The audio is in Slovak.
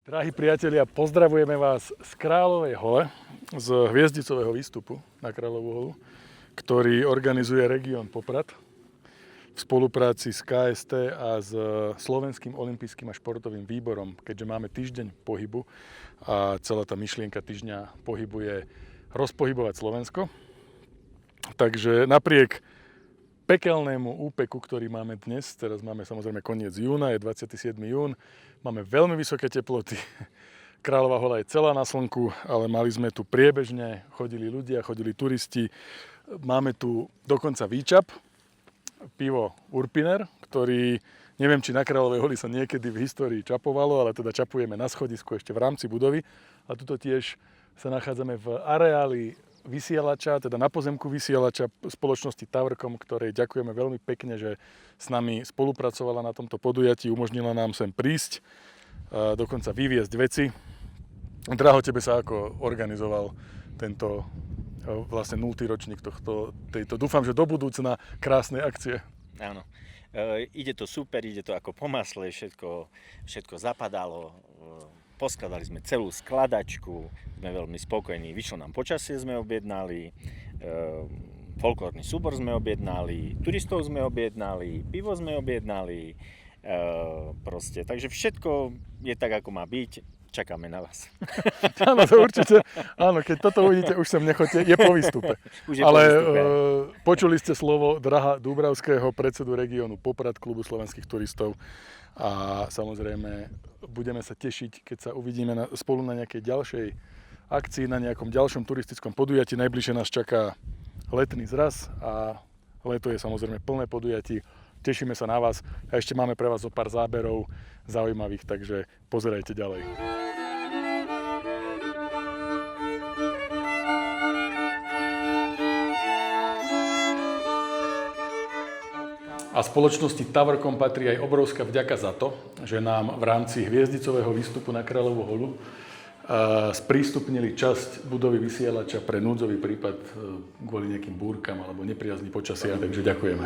Drahí priatelia, pozdravujeme vás z Kráľovej hole, z hviezdicového výstupu na Kráľovú holu, ktorý organizuje región Poprad v spolupráci s KST a s Slovenským olympijským a športovým výborom, keďže máme týždeň pohybu a celá tá myšlienka týždňa pohybu je rozpohybovať Slovensko. Takže napriek pekelnému úpeku, ktorý máme dnes, teraz máme samozrejme koniec júna, je 27. jún, máme veľmi vysoké teploty, Kráľová hola je celá na slnku, ale mali sme tu priebežne, chodili ľudia, chodili turisti, máme tu dokonca výčap, pivo Urpiner, ktorý, neviem, či na Kráľovej holi sa niekedy v histórii čapovalo, ale teda čapujeme na schodisku ešte v rámci budovy a tuto tiež sa nachádzame v areáli vysielača, teda na pozemku vysielača spoločnosti Tavrkom, ktorej ďakujeme veľmi pekne, že s nami spolupracovala na tomto podujatí, umožnila nám sem prísť, dokonca vyviezť veci. Draho, tebe sa ako organizoval tento vlastne 0. ročník tejto, dúfam, že do budúcna krásnej akcie. Áno. Ide to super, ide to ako po masle, všetko zapadalo. Poskladali sme celú skladačku, sme veľmi spokojní, vyšlo nám počasie, sme objednali, folklórny súbor sme objednali, turistov sme objednali, pivo sme objednali, proste, takže všetko je tak, ako má byť, čakáme na vás. Áno, to určite, áno, keď toto uvidíte, už sem nechoďte, je po výstupe. Ale počuli ste slovo Draha Dúbravského, predsedu regiónu Poprad, klubu slovenských turistov. A samozrejme budeme sa tešiť, keď sa uvidíme spolu na nejakej ďalšej akcii, na nejakom ďalšom turistickom podujatí. Najbližšie nás čaká letný zraz a leto je samozrejme plné podujatí. Tešíme sa na vás a ešte máme pre vás zo pár záberov zaujímavých, takže pozerajte ďalej. A spoločnosti Tavrkom patrí aj obrovská vďaka za to, že nám v rámci hviezdicového výstupu na Kráľovú holu sprístupnili časť budovy vysielača pre núdzový prípad kvôli nejakým búrkam alebo nepriazní počasia, takže ďakujeme.